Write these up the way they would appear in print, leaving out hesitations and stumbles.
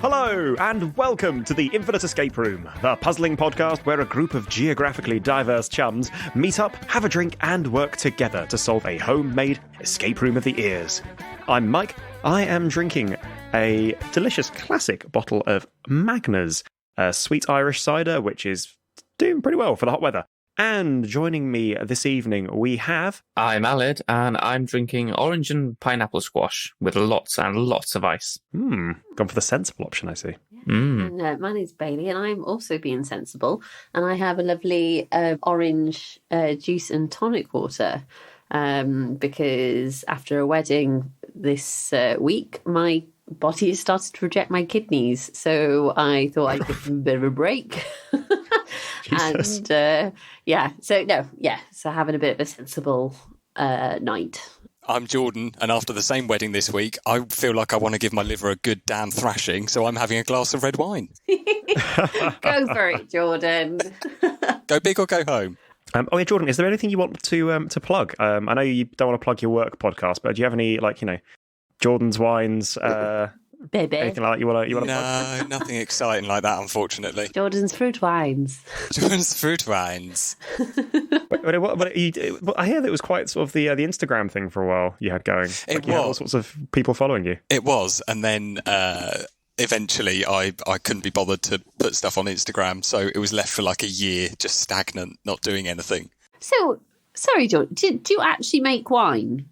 Hello, and welcome to the Infinite Escape Room, the puzzling podcast where a group of geographically diverse chums meet up, have a drink, and work together to solve a homemade escape room of the ears. I'm Mike. I am drinking a delicious classic bottle of Magners, a sweet Irish cider, which is doing pretty well for the hot weather. And joining me this evening, we have... I'm Alid, and I'm drinking orange and pineapple squash with lots and lots of ice. Gone for the sensible option, I see. And, my name's Bailey, and I'm also being sensible. And I have a lovely orange juice and tonic water because after a wedding this week, my body has started to reject my kidneys. So I thought I'd give them a bit of a break. Jesus. And so having a bit of a sensible night. I'm Jordan, and after the same wedding this week, I feel like I want to give my liver a good damn thrashing, so I'm having a glass of red wine. Go for it, Jordan. Go big or go home. Jordan, is there anything you want to plug? I know you don't want to plug your work podcast, but do you have any, Jordan's Wines, Baby. anything like that you want to plug? No, nothing exciting like that, unfortunately. Jordan's fruit wines. Jordan's fruit wines. But I hear that it was quite sort of the Instagram thing for a while you had going. It You had all was. sorts of people following you. It was, and then eventually I couldn't be bothered to put stuff on Instagram, so it was left for like a year, just stagnant, not doing anything. So, sorry, Jordan, do you actually make wine?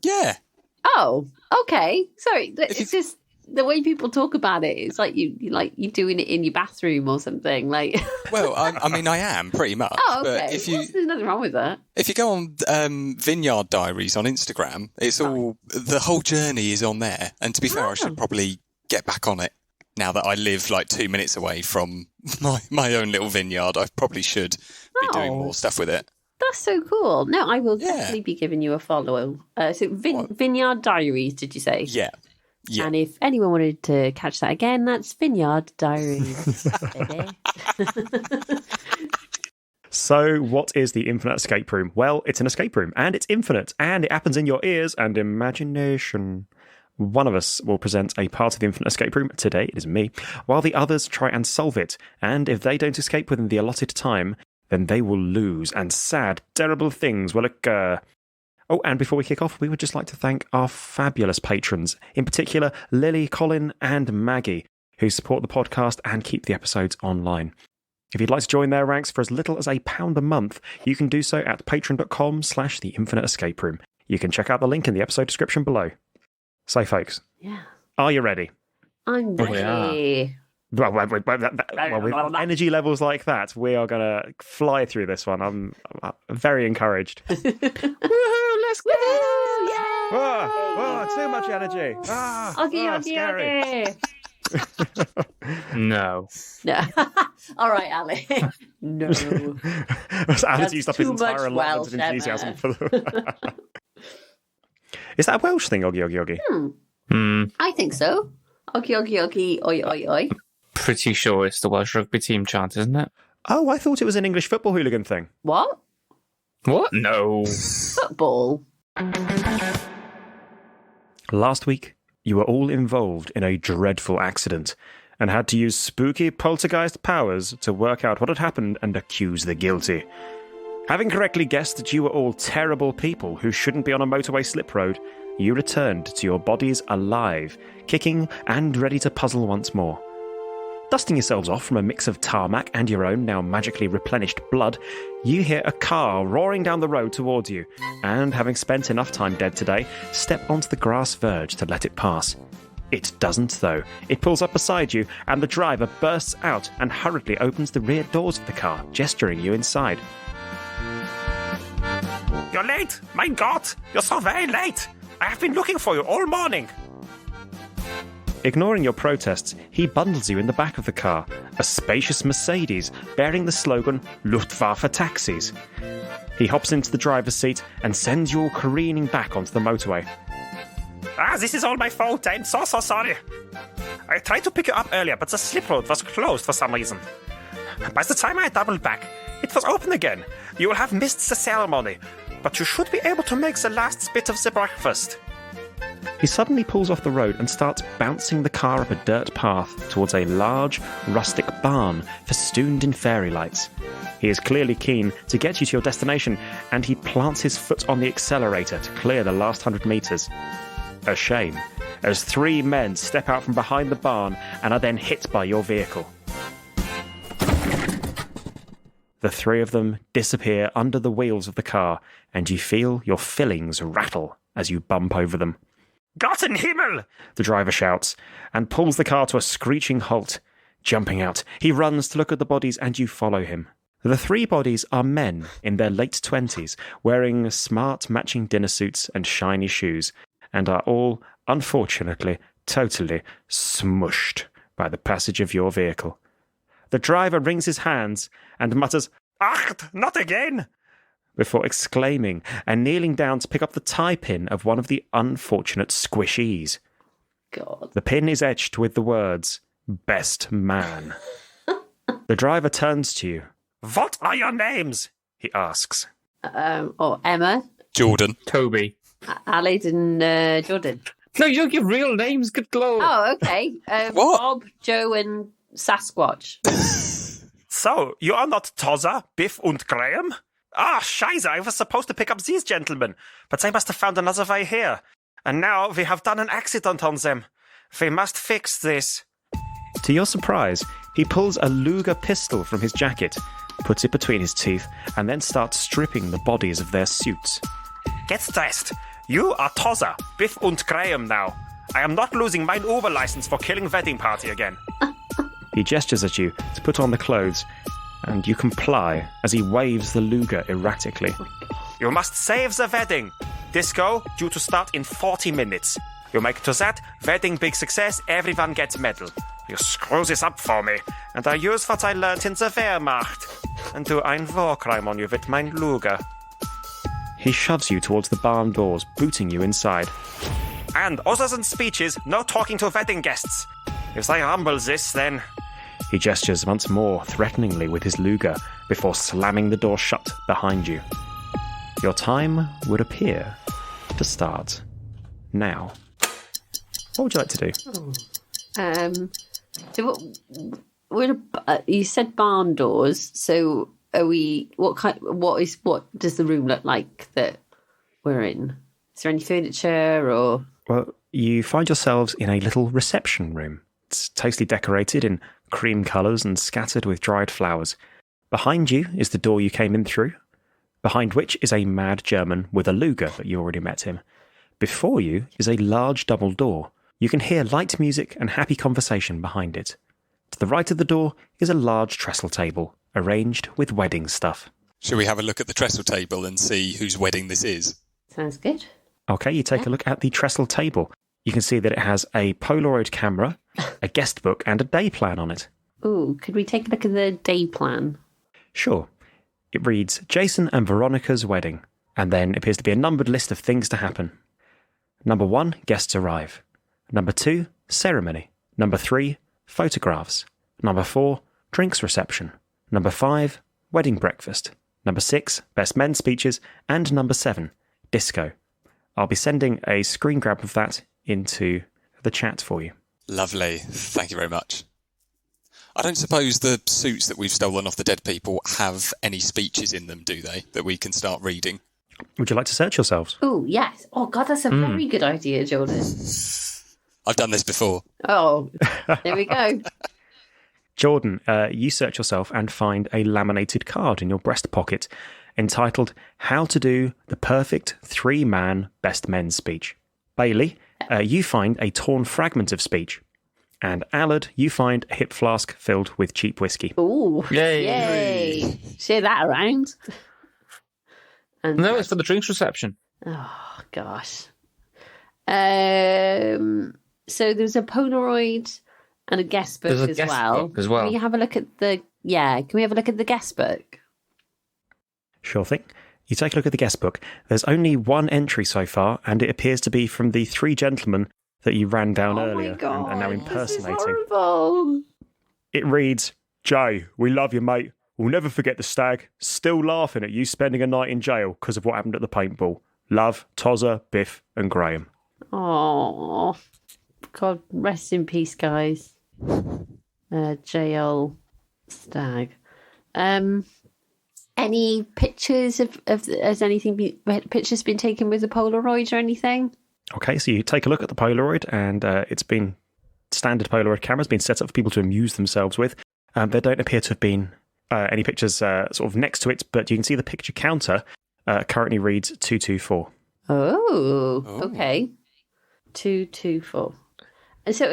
Yeah. Oh, okay. Sorry, it's just the way people talk about it. It's like you're doing it in your bathroom or something. Well, I am pretty much. Oh, okay. But There's nothing wrong with that. if you go on Vineyard Diaries on Instagram, it's all the whole journey is on there. And to be fair, I should probably get back on it now that I live like 2 minutes away from my own little vineyard. I probably should be doing more stuff with it. That's so cool. No, I will definitely be giving you a follow. Vineyard Diaries, did you say? Yeah. Yeah. And if anyone wanted to catch that again, that's Vineyard Diaries. So, what is the Infinite Escape Room? Well, it's an escape room, and it's infinite, and it happens in your ears and imagination. One of us will present a part of the Infinite Escape Room, today it is me, while the others try and solve it. And if they don't escape within the allotted time, then they will lose, and sad, terrible things will occur. Oh, and before we kick off, we would just like to thank our fabulous patrons, in particular Lily, Colin, and Maggie, who support the podcast and keep the episodes online. If you'd like to join their ranks for as little as £1 a month, you can do so at patreon.com/The Infinite Escape Room. You can check out the link in the episode description below. So, folks, are you ready? I'm ready. Well, with energy levels like that, we are going to fly through this one. I'm very encouraged. Woohoo, let's go! Yay! Whoa, too much energy. Scary. No. All right, Ali. No. Alan's used up his entire allotment of enthusiasm for the... Is that a Welsh thing, Oggy Oggy Oggy? I think so. Oggy Oggy Oggy, oi oi oi. Pretty sure it's the Welsh rugby team chant, isn't it? Oh, I thought it was an English football hooligan thing. What? What? No. Football. Last week, you were all involved in a dreadful accident and had to use spooky poltergeist powers to work out what had happened and accuse the guilty. Having correctly guessed that you were all terrible people who shouldn't be on a motorway slip road, you returned to your bodies alive, kicking and ready to puzzle once more. Dusting yourselves off from a mix of tarmac and your own now magically replenished blood, you hear a car roaring down the road towards you, and having spent enough time dead today, step onto the grass verge to let it pass. It doesn't, though. It pulls up beside you, and the driver bursts out and hurriedly opens the rear doors of the car, gesturing you inside. You're late! My God! You're so very late! I have been looking for you all morning! Ignoring your protests, he bundles you in the back of the car, a spacious Mercedes bearing the slogan Luftwaffe Taxis. He hops into the driver's seat and sends you all careening back onto the motorway. This is all my fault. I'm so sorry. I tried to pick you up earlier, but the slip road was closed for some reason. By the time I doubled back, it was open again. You will have missed the ceremony. but you should be able to make the last bit of the breakfast. He suddenly pulls off the road and starts bouncing the car up a dirt path towards a large, rustic barn festooned in fairy lights. He is clearly keen to get you to your destination, and he plants his foot on the accelerator to clear the last 100 metres. A shame, as 3 men step out from behind the barn and are then hit by your vehicle. The 3 of them disappear under the wheels of the car, and you feel your fillings rattle as you bump over them. Gott in Himmel! The driver shouts, and pulls the car to a screeching halt. Jumping out, he runs to look at the bodies, and you follow him. The 3 bodies are men in their late 20s, wearing smart matching dinner suits and shiny shoes, and are all, unfortunately, totally smushed by the passage of your vehicle. The driver wrings his hands and mutters, Ach, not again! before exclaiming and kneeling down to pick up the tie pin of one of the unfortunate squishies. God. The pin is etched with the words, Best Man. The driver turns to you. What are your names? He asks. Emma, Jordan. Toby. Alid, and Jordan. No, you don't give real names, good lord. Oh, okay. What? Bob, Joe, and Sasquatch. So, you are not Tozza, Biff, and Graham? Ah, Scheiße, I was supposed to pick up these gentlemen, but they must have found another way here. And now we have done an accident on them. We must fix this. To your surprise, he pulls a Luger pistol from his jacket, puts it between his teeth, and then starts stripping the bodies of their suits. Get dressed. You are Tozza, Biff, and Graham now. I am not losing my Uber license for killing wedding party again. He gestures at you to put on the clothes, and you comply as he waves the Luger erratically. You must save the wedding. Disco due to start in 40 minutes. You make it to that, wedding big success, everyone gets medal. You screw this up for me, and I use what I learnt in the Wehrmacht, and do ein war crime on you with mein Luger. He shoves you towards the barn doors, booting you inside. And other than speeches, no talking to wedding guests. If they rumble this, then... He gestures once more threateningly with his Luger before slamming the door shut behind you. Your time would appear to start now. What would you like to do? So you said barn doors. So are we? What does the room look like that we're in? Is there any furniture or? Well, you find yourselves in a little reception room. It's tastefully decorated in cream colours and scattered with dried flowers. Behind you is the door you came in through, behind which is a mad German with a Luger, but you already met him. Before you is a large double door. You can hear light music and happy conversation behind it. To the right of the door is a large trestle table, arranged with wedding stuff. Shall we have a look at the trestle table and see whose wedding this is? Sounds good. Okay, you take a look at the trestle table. You can see that it has a Polaroid camera, a guest book, and a day plan on it. Ooh, could we take a look at the day plan? Sure. It reads, Jason and Veronica's wedding, and then appears to be a numbered list of things to happen. Number 1, guests arrive. Number 2, ceremony. Number 3, photographs. Number 4, drinks reception. Number 5, wedding breakfast. Number 6, best men speeches. And number 7, disco. I'll be sending a screen grab of that into the chat for you. Lovely. Thank you very much. I don't suppose the suits that we've stolen off the dead people have any speeches in them, do they, that we can start reading? Would you like to search yourselves? Oh, yes. Oh, God, that's a very good idea, Jordan. I've done this before. Oh, there we go. Jordan, you search yourself and find a laminated card in your breast pocket entitled How to Do the Perfect 3-Man Best Men Speech. Bailey, you find a torn fragment of speech. And Allard, you find a hip flask filled with cheap whiskey. Ooh, Yay. yay. Share that around. And No, it's for the drinks reception. oh, gosh. So there's a Polaroid and a guest book There's a as guest well. book as well. Can we have a look at the... Yeah, can we have a look at the guest book? Sure thing. You take a look at the guest book. There's only one entry so far, and it appears to be from the 3 gentlemen that you ran down earlier my God, and are now this is impersonating. horrible. It reads, Jay, we love you, mate. We'll never forget the stag. Still laughing at you spending a night in jail because of what happened at the paintball. Love, Tozza, Biff, and Graham. Oh, God, rest in peace, guys. Jail stag. Any pictures of has pictures been taken with a Polaroid or anything? Okay, so you take a look at the Polaroid, and it's been standard Polaroid cameras been set up for people to amuse themselves with. There don't appear to have been any pictures sort of next to it, but you can see the picture counter currently reads 224. Oh, okay. 224. And so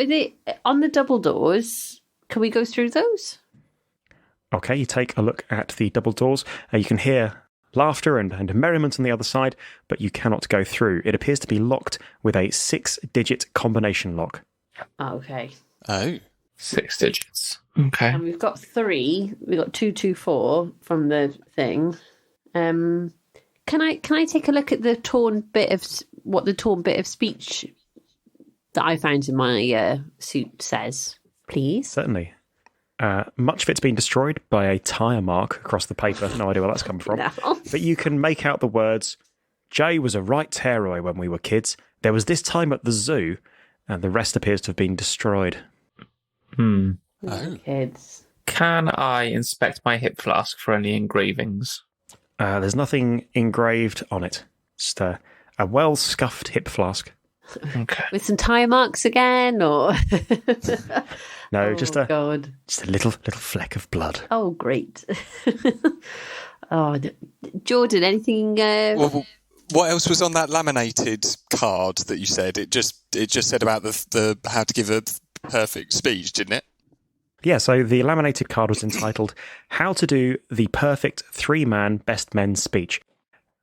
on the double doors, can we go through those? Okay, you take a look at the double doors. You can hear laughter and merriment on the other side, but you cannot go through. It appears to be locked with a 6-digit combination lock. Okay. Oh. 6 digits. Okay. And we've got 3. We've got 224 from the thing. Can I take a look at the torn bit of speech that I found in my suit says, please? Certainly. Much of it's been destroyed by a tyre mark across the paper. No idea where that's come from. No. But you can make out the words, Jay was a right tearaway when we were kids. There was this time at the zoo, and the rest appears to have been destroyed. Hmm. Oh. Kids. Can I inspect my hip flask for any engravings? There's nothing engraved on it. Just a well-scuffed hip flask. Okay. With some tyre marks again, or No, oh, just a God. little fleck of blood. Oh, great. Jordan, anything? Well, what else was on that laminated card that you said? It just said about the how to give a perfect speech, didn't it? Yeah, so the laminated card was entitled How to Do the Perfect 3-Man Best Men Speech.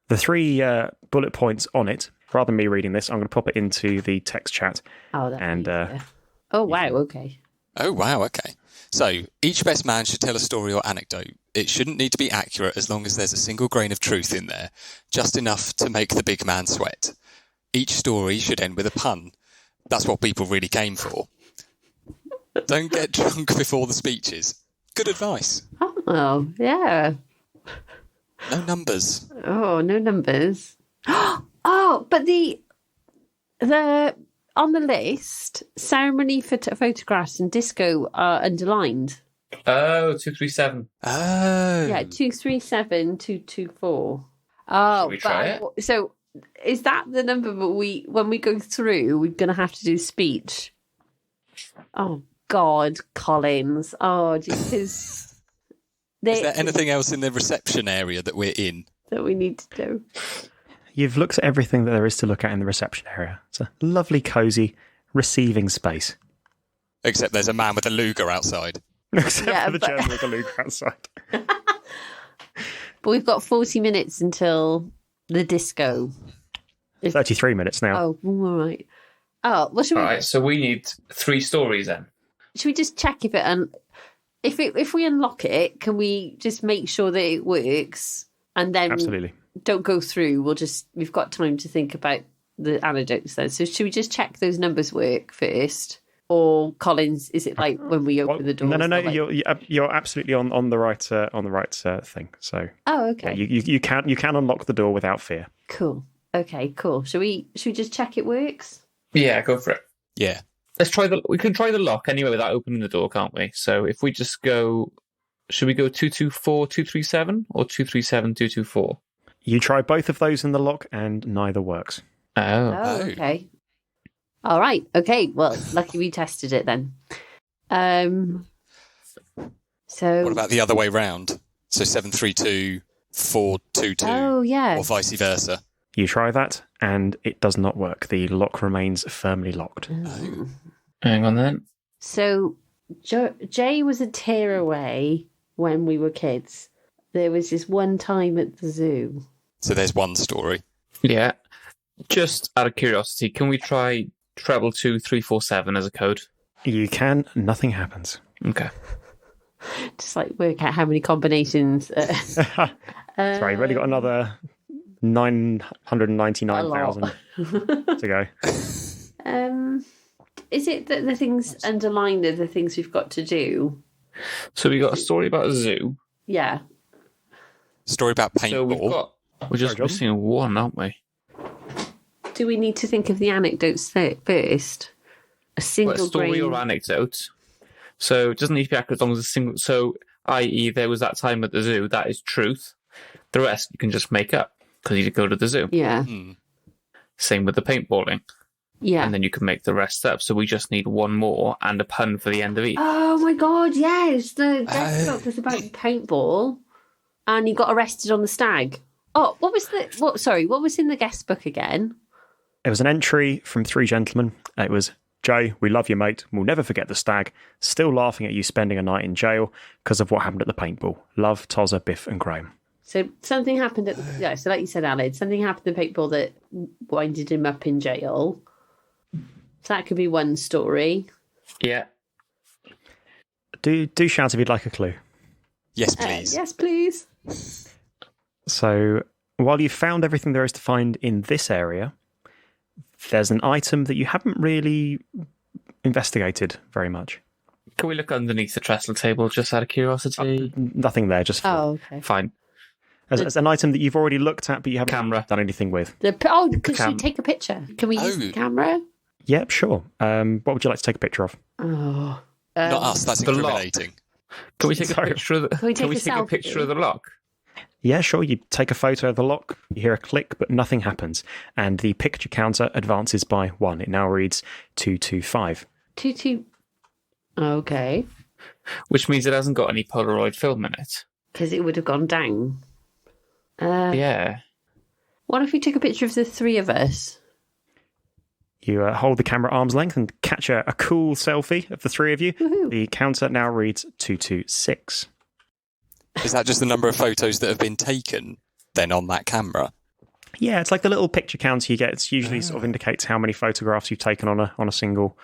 The 3 bullet points on it, rather than me reading this, I'm going to pop it into the text chat. Oh, that's and oh, wow, okay. Oh, wow, okay. So, each best man should tell a story or anecdote. It shouldn't need to be accurate as long as there's a single grain of truth in there, just enough to make the big man sweat. Each story should end with a pun. That's what people really came for. Don't get drunk before the speeches. Good advice. Oh, yeah. No numbers. Oh, no numbers. Oh, but the on the list, ceremony photographs and disco are underlined. Oh, 237. Oh. Yeah, 237, 224. Oh, Should we try it? So is that the number? But when we go through, we're going to have to do speech. Oh God, Collins. Oh, because Is there anything else in the reception area that we're in? that we need to do? You've looked at everything that there is to look at in the reception area. It's a lovely, cosy receiving space. Except there's a man with a Luger outside. Except for the gentleman with the Luger outside. But we've got 40 minutes until the disco. 33 minutes now. Oh, all right. Oh, well, should All right, so we need 3 stories then. we just check if we unlock it, can we just make sure that it works and then Absolutely. don't go through? We've got time to think about the anecdotes then. So should we just check those numbers work first? Or Collins, is it like when we open the door? No. Like... You're absolutely on the right thing. So Oh, okay. yeah, you can unlock the door without fear. Cool. Okay, cool. Should we just check it works? Yeah, go for it. Yeah. We can try the lock anyway without opening the door, can't we? So if we just go, should we go 224, 237 or 237, 224? You try both of those in the lock and neither works. Oh, okay. All right. Okay. Well, lucky we tested it then. So What about the other way round? So 732, 422. Oh, yeah. Or vice versa. You try that and it does not work. The lock remains firmly locked. Oh. Hang on then. So Jay was a tearaway when we were kids. There was this one time at the zoo. So there's one story. Yeah. Just out of curiosity, can we try treble 2347 as a code? You can. Nothing happens. Okay. Just like work out how many combinations. Sorry, you've only got another 999,000 to go. Is it that the things underlined are the things we've got to do? So we got a story about a zoo. Yeah. Story about So we're just Sorry, missing one, aren't we? Do we need to think of the anecdotes first? A single Well, a story grain. or anecdote. So it doesn't need to be accurate as long as a single. So, i.e., there was that time at the zoo. That is truth. The rest you can just make up because you did go to the zoo. Yeah. Same with the paintballing. Yeah. And then you can make the rest up. So we just need one more and a pun for the end of each. Oh my god, yes. The guest book was about paintball and he got arrested on the stag. Oh, what was in the guest book again? It was an entry from 3 gentlemen. It was, Jay, we love you, mate. We'll never forget the stag. Still laughing at you spending a night in jail because of what happened at the paintball. Love, Tozza, Biff and Graham. So something happened so like you said, Aled, something happened at the paintball that winded him up in jail. So that could be one story. Yeah. Do shout if you'd like a clue. Yes, please. Yes, please. So while you've found everything there is to find in this area, there's an item that you haven't really investigated very much. Can we look underneath the trestle table just out of curiosity? Nothing there, just Oh, okay. Fine. as an item that you've already looked at, but you haven't Camera. done anything with. Could she take a picture? Can we use the camera? Yep, sure. What would you like to take a picture of? Oh. Not us, that's the lock. incriminating. Can we take Sorry. a picture of the? Can we take a a picture selfie? of the lock? Yeah, sure. You take a photo of the lock, you hear a click, but nothing happens. And the picture counter advances by 1. It now reads 225. 2. Okay. Which means it hasn't got any Polaroid film in it. Because it would have gone down. Yeah. What if we took a picture of the 3 of us? You hold the camera at arm's length and catch a cool selfie of the 3 of you. Woohoo. The counter now reads 226. Is that just the number of photos that have been taken then on that camera? Yeah, it's like the little picture counter you get. It's usually sort of indicates how many photographs you've taken on a single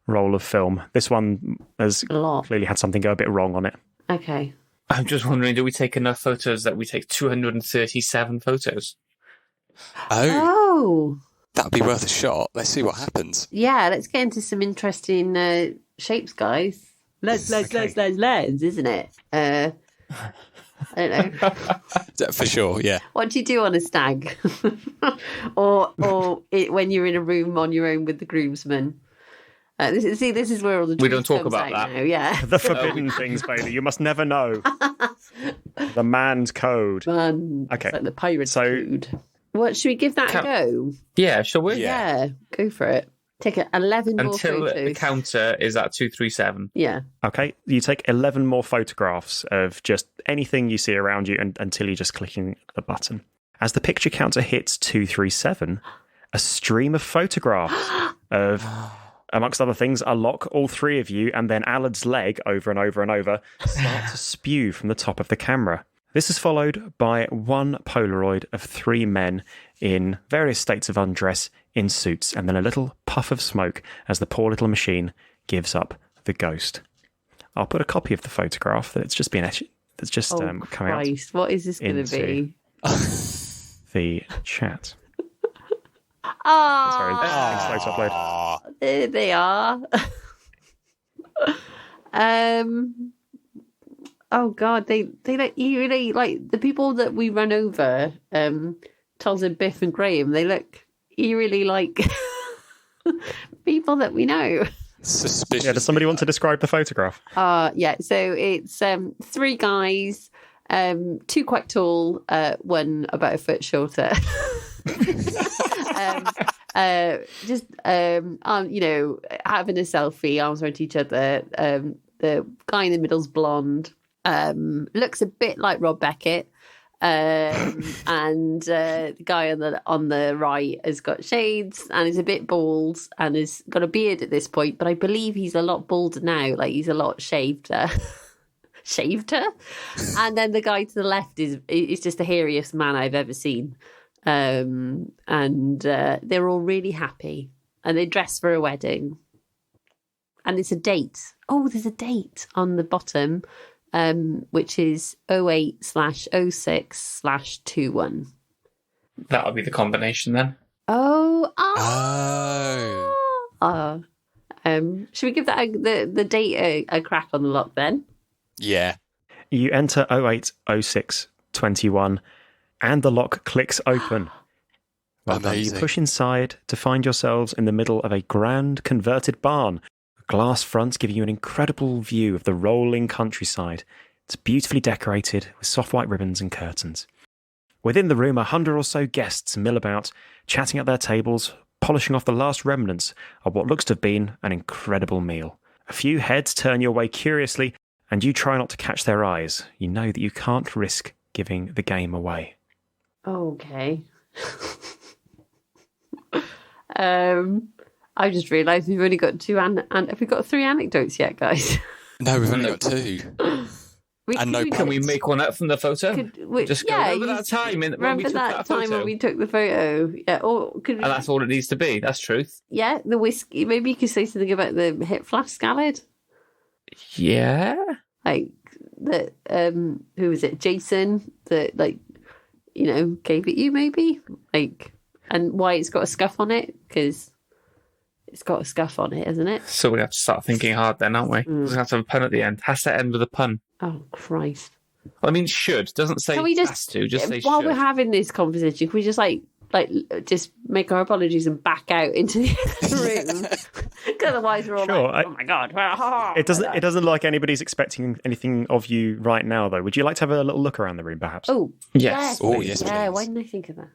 roll of film. This one has A lot. clearly had something go a bit wrong on it. Okay. I'm just wondering, do we take enough photos that we take 237 photos? Oh, Oh. that would be worth a shot. Let's see what happens. Yeah, let's get into some interesting shapes, guys. Let's, isn't it? I don't know. For sure, yeah. What do you do on a stag? or when you're in a room on your own with the groomsman? This is where all the We don't truth talk comes about out that. now, yeah. The forbidden things, Bailey. You must never know. The man's code. Man, Okay. it's like the pirate's So- code. What, should we give that a go? Yeah, shall we? Yeah. Yeah, go for it. Take 11 more Until the photos. counter is at 237. Yeah. Okay, you take 11 more photographs of just anything you see around you until you're just clicking the button. As the picture counter hits 237, a stream of photographs of, amongst other things, a lock, all 3 of you, and then Alad's leg over and over and over start to spew from the top of the camera. This is followed by 1 Polaroid of 3 men in various states of undress in suits, and then a little puff of smoke as the poor little machine gives up the ghost. I'll put a copy of the photograph that's just been that's just come out Christ, what is this going to into- be? the chat. Oh, Sorry, slow to upload. there they are. Oh God, they look eerily like the people that we run over. Tozza, Biff, and Graham. They look eerily like people that we know. Suspicious. Yeah, does somebody want to describe the photograph? Yeah. So it's 3 guys, 2 quite tall, 1 about a foot shorter. Just having a selfie, arms around each other. The guy in the middle's blonde. Looks a bit like Rob Beckett. And the guy on the right has got shades and is a bit bald and has got a beard at this point, but I believe he's a lot balder now, like he's a lot shaveder. And then the guy to the left is just the hairiest man I've ever seen. And they're all really happy and they dress for a wedding. And it's a date. Oh, there's a date on the bottom. Which is 08/06/21. That'll be the combination then. Oh. Should we give that the date a crack on the lock then? Yeah. You enter 080621 and the lock clicks open. Well done. You Amazing. push inside to find yourselves in the middle of a grand converted barn. Glass fronts give you an incredible view of the rolling countryside. It's beautifully decorated with soft white ribbons and curtains. Within the room, 100 or so guests mill about, chatting at their tables, polishing off the last remnants of what looks to have been an incredible meal. A few heads turn your way curiously, and you try not to catch their eyes. You know that you can't risk giving the game away. Okay. I just realised we've only got two and have we got 3 anecdotes yet, guys? No, we've only got 2. Can we make one up from the photo? Just go, remember that time when we took that time photo? when we took the photo? Yeah, or could we, And that's all it needs to be. That's truth. yeah, the whiskey. Maybe you could say something about the hip flask salad, Yeah. like that. Who was it? Jason. That gave it you maybe and why it's got a scuff on it because it's got a scuff on it, isn't it? So we have to start thinking hard then, aren't we? We're going to have to have a pun at the end. Has to end with a pun. Oh Christ! Well, I mean, should. Doesn't say Can we has to. Just say while should. we're having this conversation, can we just just make our apologies and back out into the other room? 'Cause otherwise we're all Sure, like, oh my god! It doesn't look like anybody's expecting anything of you right now, though. Would you like to have a little look around the room, perhaps? Oh Yes. Oh, yes, yeah. please. Why didn't I think of that?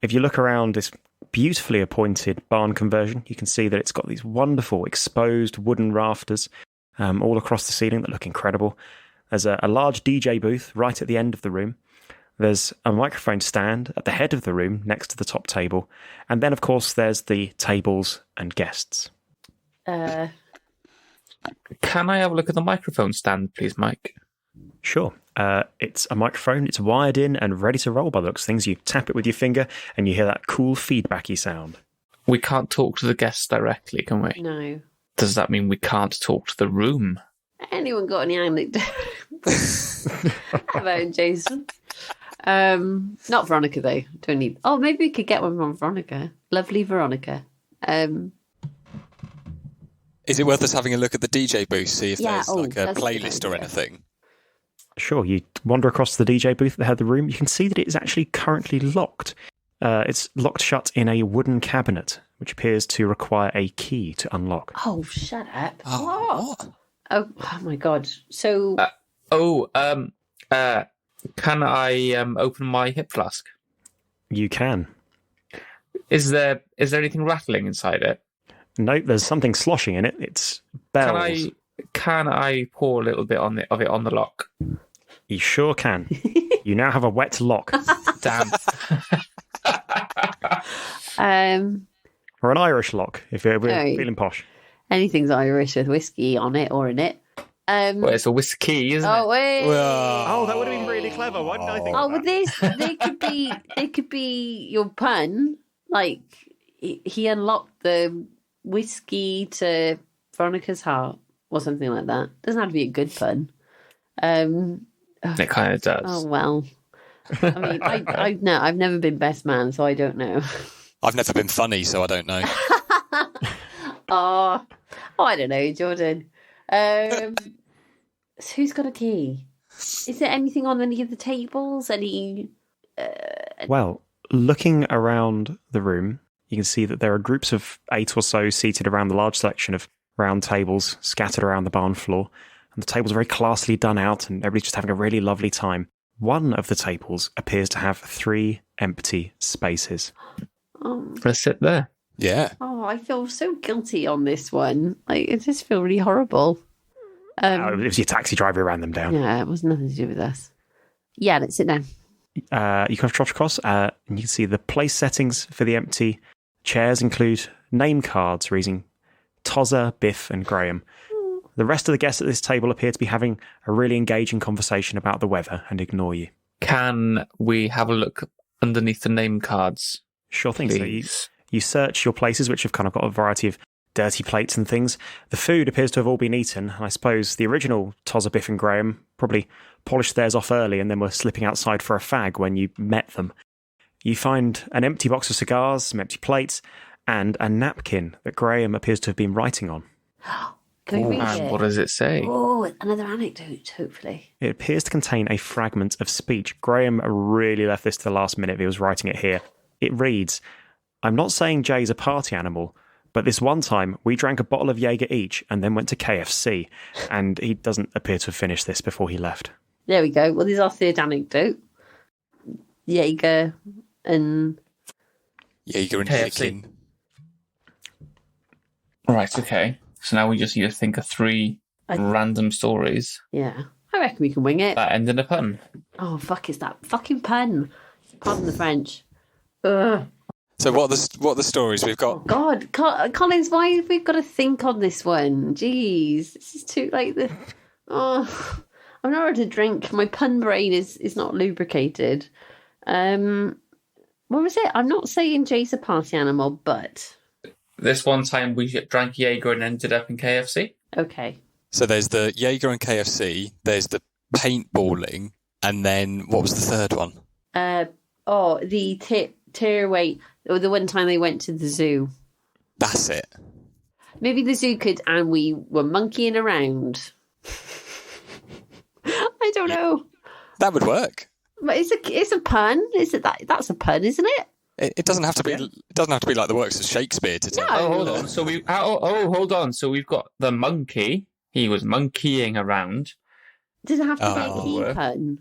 If you look around this beautifully appointed barn conversion, you can see that it's got these wonderful exposed wooden rafters all across the ceiling that look incredible. There's a large DJ booth right at the end of the room. There's a microphone stand at the head of the room next to the top table. And then, of course, there's the tables and guests. Can I have a look at the microphone stand, please, Mike? Sure. It's a microphone. It's wired in and ready to roll by the looks of things. You tap it with your finger and you hear that cool feedbacky sound. We can't talk to the guests directly, can we? No. Does that mean we can't talk to the room? Anyone got any anecdotes? How about Jason? Not Veronica though. Don't need. Oh, maybe we could get one from Veronica. Lovely Veronica. Is it worth us having a look at the DJ booth, see if Yeah, there's like a that's a good playlist or idea. anything? Sure, you wander across the DJ booth at the head of the room. You can see that it is actually currently locked. It's locked shut in a wooden cabinet, which appears to require a key to unlock. Oh, shut up! Oh, what? Oh my god! So Can I open my hip flask? You can. Is there anything rattling inside it? Nope, there's something sloshing in it. It's bells. Can I pour a little bit of it on the lock? You sure can. You now have a wet lock. Damn. Or an Irish lock, if we're Hey. feeling posh. anything's Irish with whiskey on it or in it. Well, it's a whiskey, isn't Oh it? wait! Well, Oh, that would have been really clever. Why didn't I think Oh, of with that? this, they could be your pun. Like he unlocked the whiskey to Veronica's heart or something like that. Doesn't have to be a good pun. It kind of does. Oh well. I mean, I've never been best man, so I don't know. I've never been funny, so I don't know. Oh, I don't know, Jordan. So who's got a key? Is there anything on any of the tables? Any? Well, looking around the room, you can see that there are groups of 8 or so seated around the large selection of round tables scattered around the barn floor. And the tables are very classily done out, and everybody's just having a really lovely time. One of the tables appears to have 3 empty spaces. Let's sit there. Yeah. Oh, I feel so guilty on this one. Like, I just feel really horrible. It was your taxi driver who ran them down. Yeah, it was nothing to do with us. Yeah, let's sit down. You can have trot across, and you can see the place settings for the empty chairs include name cards reading Tozza, Biff, and Graham. The rest of the guests at this table appear to be having a really engaging conversation about the weather and ignore you. Can we have a look underneath the name cards? Sure thing. So Please. you search your places, which have kind of got a variety of dirty plates and things. The food appears to have all been eaten. I suppose the original Tozza, Biff, and Graham probably polished theirs off early and then were slipping outside for a fag when you met them. You find an empty box of cigars, some empty plates, and a napkin that Graham appears to have been writing on. Can we read And it? what does it say? Oh, another anecdote, hopefully. It appears to contain a fragment of speech. Graham really left this to the last minute if he was writing it here. It reads, I'm not saying Jay's a party animal, but this one time we drank a bottle of Jaeger each and then went to KFC. And he doesn't appear to have finished this before he left. There we go. Well, this is our third anecdote. Jaeger and... Jaeger and KFC. chicken. Right, okay. So now we just need to think of 3 random stories Yeah. I reckon we can wing it. that end in a pun. Oh, fuck, is that fucking pun? Pardon the French. Ugh. So what are the stories we've Oh, got? God. Collins, why have we got to think on this one? Jeez. This is too, Oh, I'm not ready to drink. My pun brain is not lubricated. What was it? I'm not saying Jay's a party animal, but... This one time we drank Jaeger and ended up in KFC. Okay. So there's the Jaeger and KFC, there's the paintballing, and then what was the third one? The tearaway, or the one time they went to the zoo. That's it. Maybe the zoo could, and we were monkeying around. I don't know. That would work. But it's a pun. Is it that's a pun, isn't it? It doesn't have to be. It doesn't have to be like the works of Shakespeare to tell. No. Oh, hold on. So hold on. So we've got the monkey. He was monkeying around. Does it have to be a Oh. key pun?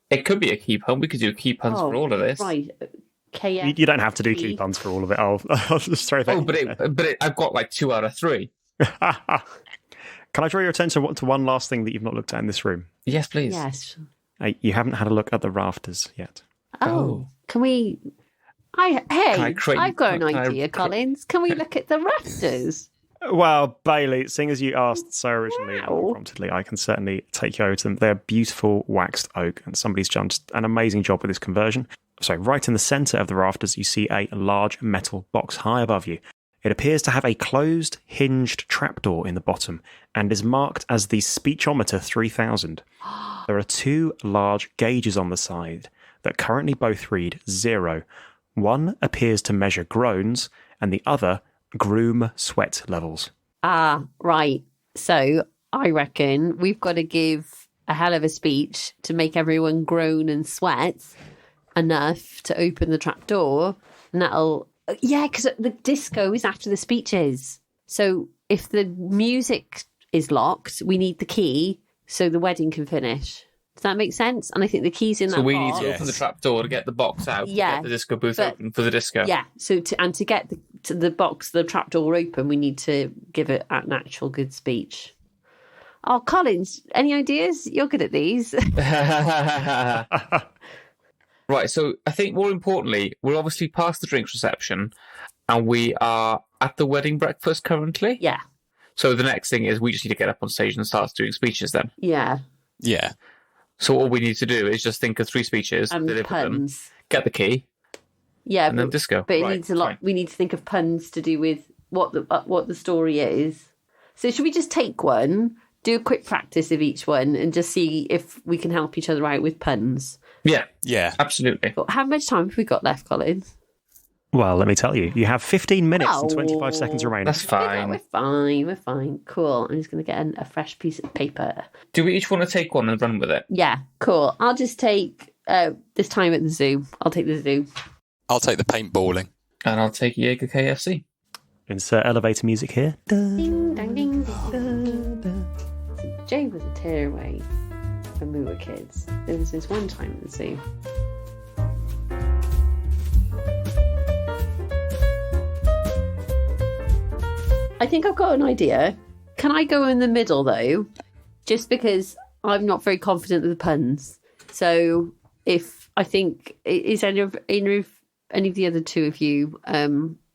It could be a key pun. We could do key puns for all of this. Right. KF. You don't have to do key puns for all of it. I'll just throw that. Oh, but I've got like 2 out of 3. Can I draw your attention to one last thing that you've not looked at in this room? Yes, please. Yes. You haven't had a look at the rafters yet. Oh, can we? Can I create- I've got an can I idea, Collins. Can we look at the rafters? Well, Bailey, seeing as you asked so originally and Wow. promptedly, I can certainly take you over to them. They're beautiful waxed oak, and somebody's done an amazing job with this conversion. So, right in the centre of the rafters, you see a large metal box high above you. It appears to have a closed, hinged trapdoor in the bottom and is marked as the Speechometer 3000. There are 2 large gauges on the side that currently both read 0. One appears to measure groans, and the other groom sweat levels. Ah, right. So I reckon we've got to give a hell of a speech to make everyone groan and sweat enough to open the trap door. And that'll... Yeah, because the disco is after the speeches. So if the music is locked, we need the key so the wedding can finish. Does that make sense? And I think the key's in that So we box. need to open the trap door to get the box out. Yeah, Get the disco booth but- open for the disco. Yeah, so to get the box, the trapdoor open, we need to give it an actual good speech. Oh, Collins, any ideas? You're good at these. Right, so I think more importantly, we're obviously past the drinks reception and we are at the wedding breakfast currently. Yeah, So the next thing is we just need to get up on stage and start doing speeches then. yeah, Yeah. So all we need to do is just think of 3 speeches, and deliver them, puns. get the key, Yeah, and then disco. but it Right, needs a lot. fine. We need to think of puns to do with what the story is. So should we just take one, do a quick practice of each one, and just see if we can help each other out with puns? Yeah, Yeah. absolutely. But how much time have we got left, Collins? Well, let me tell you, you have 15 minutes and Oh. 25 seconds remaining. That's fine. We're fine. We're fine. Cool. I'm just going to get a fresh piece of paper. Do we each want to take one and run with it? Yeah, cool. I'll just take this time at the zoo. I'll take the zoo. I'll take the paintballing. And I'll take Jaeger KFC. Insert elevator music here. Ding, dang, ding, ding, ding. So Jay was a tearaway when we were kids. There was this one time at the zoo. I think I've got an idea. Can I go in the middle though? Just because I'm not very confident with the puns. So if I think is any of the other 2 of you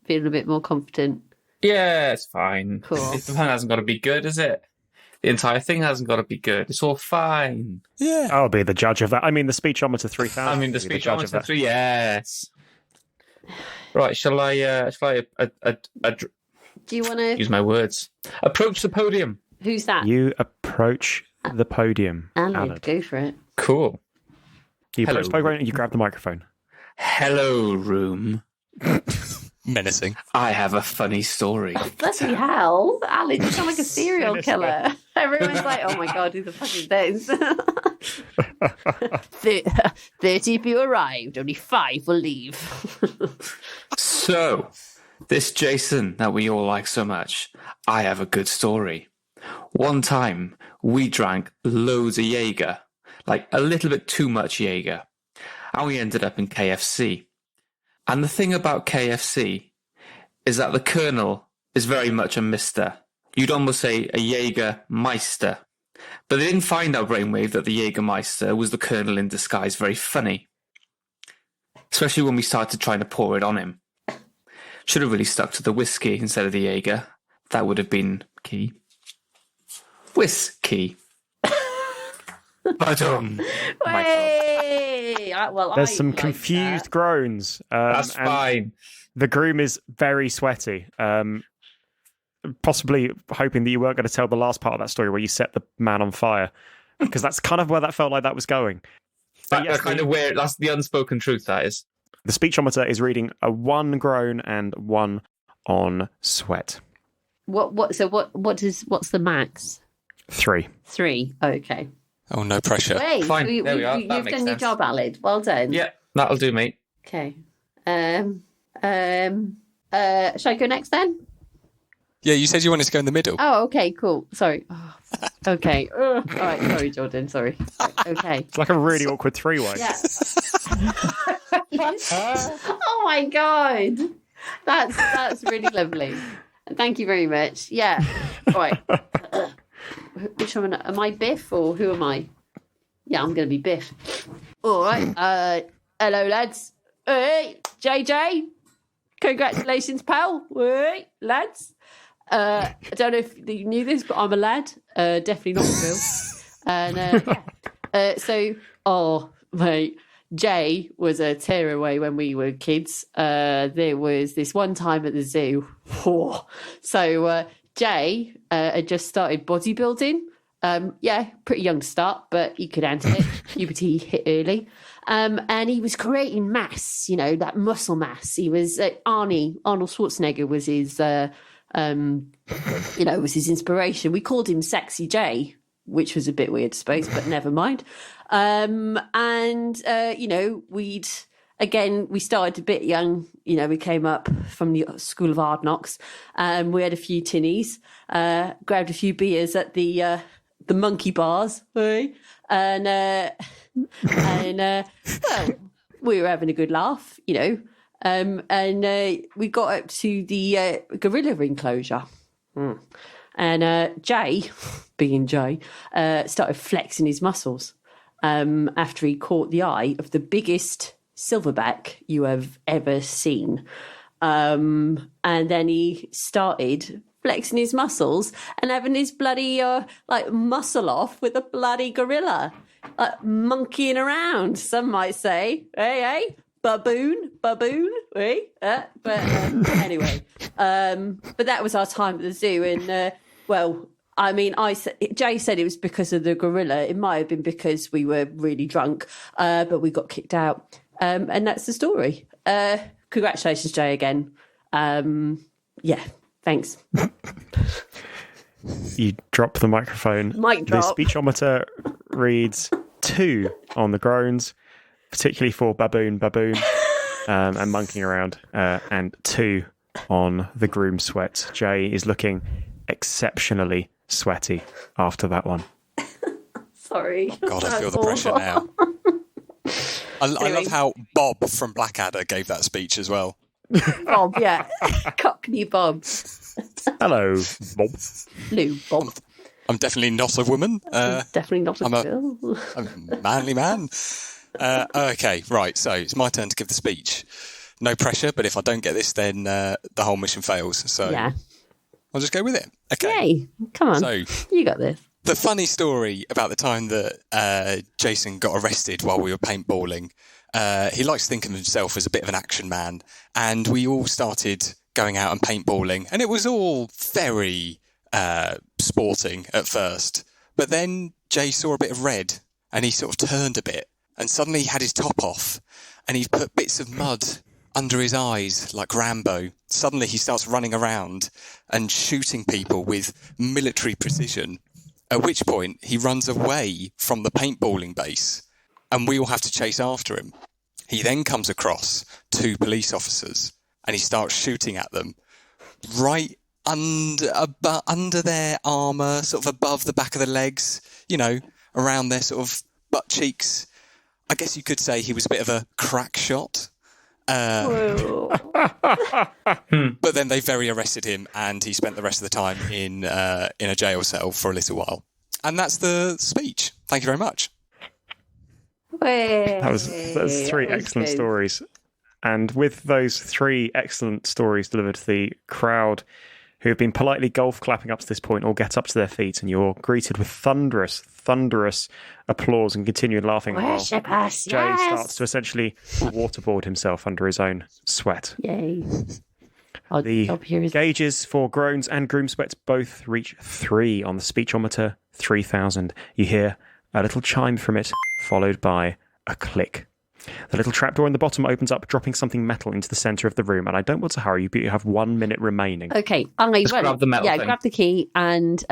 feeling a bit more confident? Yeah, it's fine. Cool. The plan hasn't got to be good, is it? The entire thing hasn't got to be good. It's all fine. Yeah. I'll be the judge of that. I mean, the Speechometer 3000. I mean, the will be speech judge on of that. 3, yes. Right, shall I Do you want to? use my words? Approach the podium. Who's that? You approach the podium, Aled, Aled. go for it. Cool. You approach Hello. the podium and you grab the microphone. Hello, room. menacing. I have a funny story. Bloody hell, Alan, you sound like a serial killer. Everyone's like, oh my God, who the fuck is this? 30 of you arrived, only 5 will leave. So, this Jason that we all like so much, I have a good story. One time, we drank loads of Jaeger, like a little bit too much Jaeger, and we ended up in KFC. And the thing about KFC is that the Colonel is very much a mister. You'd almost say a Jägermeister. But they didn't find out, Brainwave, that the Jägermeister was the Colonel in disguise very funny. Especially when we started trying to pour it on him. Should have really stuck to the whiskey instead of the Jaeger. That would have been key. Whiskey. There's some confused groans. That's and fine. The groom is very sweaty. Possibly hoping that you weren't going to tell the last part of that story where you set the man on fire, because that's kind of where that felt like that was going. That's kind of where that's the unspoken truth. That is. The speechometer is reading a 1 groan and 1 on sweat. What's the max? 3. 3. Okay. Oh, no pressure. Wait, Fine. so There we are. you've That done makes your sense. job, Alid. Well done. Yeah, that'll do, mate. Okay. Shall I go next then? Yeah, you said you wanted to go in the middle. Oh, okay, cool. Sorry. Oh, okay. All right. Sorry, Jordan. Sorry. Okay. It's like a really awkward 3-way. Yeah. Oh my God. That's really lovely. Thank you very much. Yeah. All right. Which one am I, Biff, or who am I? Yeah, I'm going to be Biff. All right. Hello, lads. Hey, JJ. Congratulations, pal. Hey, lads. I don't know if you knew this, but I'm a lad. Definitely not a girl. And so, mate, Jay was a tearaway when we were kids. There was this one time at the zoo. So Jay had just started bodybuilding. Pretty young start, but he could handle it. Puberty hit early. And he was creating mass, that muscle mass. He was Arnold Schwarzenegger was his was his inspiration. We called him Sexy Jay, which was a bit weird, I suppose, but never mind. We started a bit young. We came up from the School of Hard Knocks. We had a few tinnies, grabbed a few beers at the monkey bars, and we were having a good laugh, and we got up to the gorilla enclosure. And Jay, being Jay, started flexing his muscles after he caught the eye of the biggest silverback you have ever seen. And then he started flexing his muscles and having his bloody muscle off with a bloody gorilla, monkeying around, some might say. Hey, baboon, hey? Anyway, but that was our time at the zoo, and Jay said it was because of the gorilla. It might have been because we were really drunk, but we got kicked out, and that's the story. Congratulations, Jay, again. Thanks. You drop the microphone. Mic drop. The speechometer reads 2 on the groans, particularly for baboon, and monkeying around, and 2 on the groom sweat. Jay is looking exceptionally sweaty after that one. Sorry. God, I feel the pressure now. I love how Bob from Blackadder gave that speech as well. Bob, yeah. Cockney Bob. Hello, Bob. Hello, Bob. I'm definitely not a woman. Definitely not a girl. I'm a manly man. Okay, right. So it's my turn to give the speech. No pressure, but if I don't get this, then the whole mission fails. So yeah. I'll just go with it. Okay. Yay. Come on. So you got this. the funny story about the time that Jason got arrested while we were paintballing, he likes to think of himself as a bit of an action man, and we all started going out and paintballing, and it was all very sporting at first. But then Jay saw a bit of red, and he sort of turned a bit, and suddenly he had his top off, and he'd put bits of mud under his eyes like Rambo. Suddenly he starts running around and shooting people with military precision, at which point he runs away from the paintballing base and we all have to chase after him. He then comes across 2 police officers and he starts shooting at them right under their armour, sort of above the back of the legs, around their sort of butt cheeks. I guess you could say he was a bit of a crack shot. But then they very arrested him and he spent the rest of the time in a jail cell for a little while. And that's the speech. Thank you very much. That was 3 excellent stories. And with those 3 excellent stories delivered to the crowd who have been politely golf clapping up to this point all get up to their feet and you're greeted with thunderous applause and continued laughing Worship while us, Jay yes! starts to essentially waterboard himself under his own sweat. Yay. The gauges for groans and groom sweat both reach 3 on the speechometer, 3,000. You hear a little chime from it, followed by a click. The little trapdoor in the bottom opens up, dropping something metal into the centre of the room. And I don't want to hurry you, but you have 1 minute remaining. Okay, grab the metal thing. grab the key and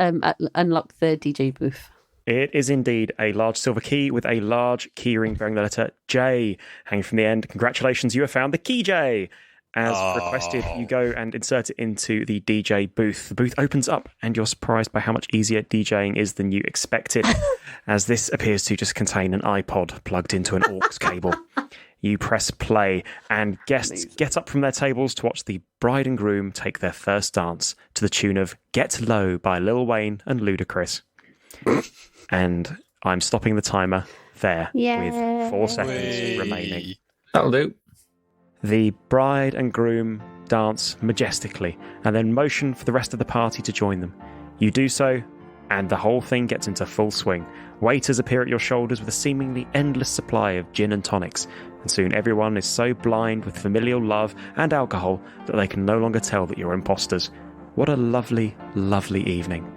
unlock the DJ booth. It is indeed a large silver key with a large keyring bearing the letter J hanging from the end. Congratulations, you have found the key J. As requested, you go and insert it into the DJ booth. The booth opens up and you're surprised by how much easier DJing is than you expected, as this appears to just contain an iPod plugged into an aux cable. You press play and guests get up from their tables to watch the bride and groom take their first dance to the tune of Get Low by Lil Wayne and Ludacris. And I'm stopping the timer there with 4 seconds remaining. That'll do. The bride and groom dance majestically and then motion for the rest of the party to join them. You do so, and the whole thing gets into full swing. Waiters appear at your shoulders with a seemingly endless supply of gin and tonics, and soon everyone is so blind with familial love and alcohol that they can no longer tell that you're imposters. What a lovely, lovely evening.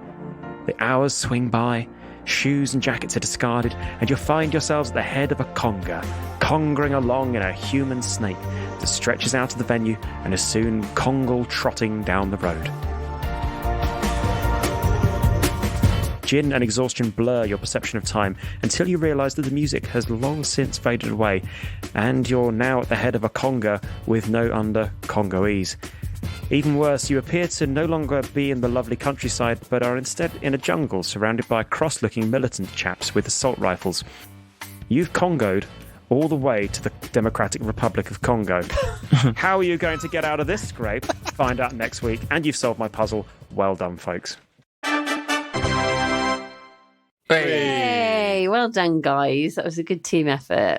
The hours swing by, shoes and jackets are discarded, and you find yourselves at the head of a conga, congering along in a human snake that stretches out of the venue and is soon congle trotting down the road. Gin and exhaustion blur your perception of time until you realise that the music has long since faded away, and you're now at the head of a conga with no under Congoese. Even worse, you appear to no longer be in the lovely countryside, but are instead in a jungle surrounded by cross-looking militant chaps with assault rifles. You've Congoed all the way to the Democratic Republic of Congo. How are you going to get out of this scrape? Find out next week, and you've solved my puzzle. Well done, folks. Hey, well done, guys. That was a good team effort.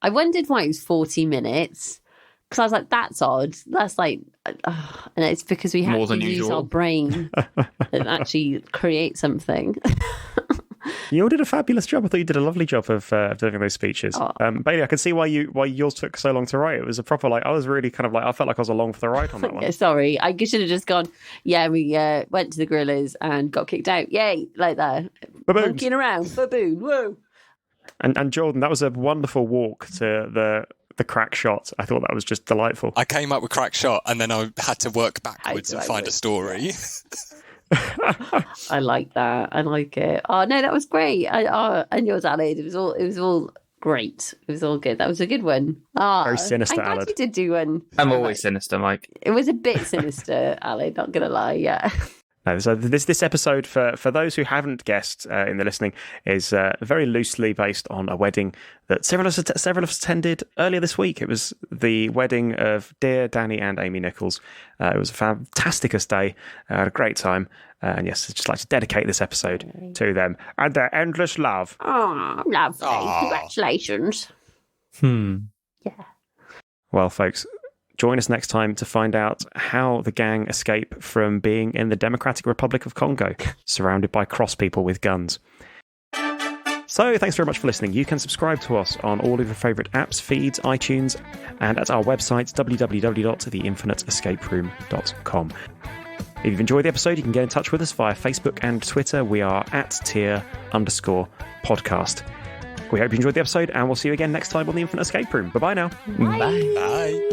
I wondered why it was 40 minutes. Because I was like, that's odd. That's like, and it's because we had to use our brain and actually create something. You all did a fabulous job. I thought you did a lovely job of delivering those speeches. Bailey, I can see why yours took so long to write. It was a proper, I was really kind of I felt like I was along for the ride on that one. Sorry, I should have just gone, we went to the Gorillas and got kicked out. Yay, like that. Monkeying around, baboon, whoa. And Jordan, that was a wonderful walk to the crack shot. I thought that was just delightful. I came up with crack shot and then I had to work backwards and find a story. I like that. I like it. Oh no, that was great. And yours, Aled. It was all great. It was all good. That was a good one. Very sinister, I'm glad Aled. you did do one. I'm always sinister, Mike. It was a bit sinister, Aled. Not gonna lie. Yeah. No, so this episode, for those who haven't guessed in the listening, is very loosely based on a wedding that several of us attended earlier this week. It was the wedding of dear Danny and Amy Nichols. It was a fantasticus day. I had a great time. And yes, I'd just like to dedicate this episode to them and their endless love. Oh, lovely. Congratulations. Yeah. Well, folks, join us next time to find out how the gang escape from being in the Democratic Republic of Congo, surrounded by cross people with guns. So, thanks very much for listening. You can subscribe to us on all of your favourite apps, feeds, iTunes, and at our website, www.theinfiniteescaperoom.com. If you've enjoyed the episode, you can get in touch with us via Facebook and Twitter. We are at @tier_podcast. We hope you enjoyed the episode, and we'll see you again next time on The Infinite Escape Room. Bye-bye now. Bye. Bye.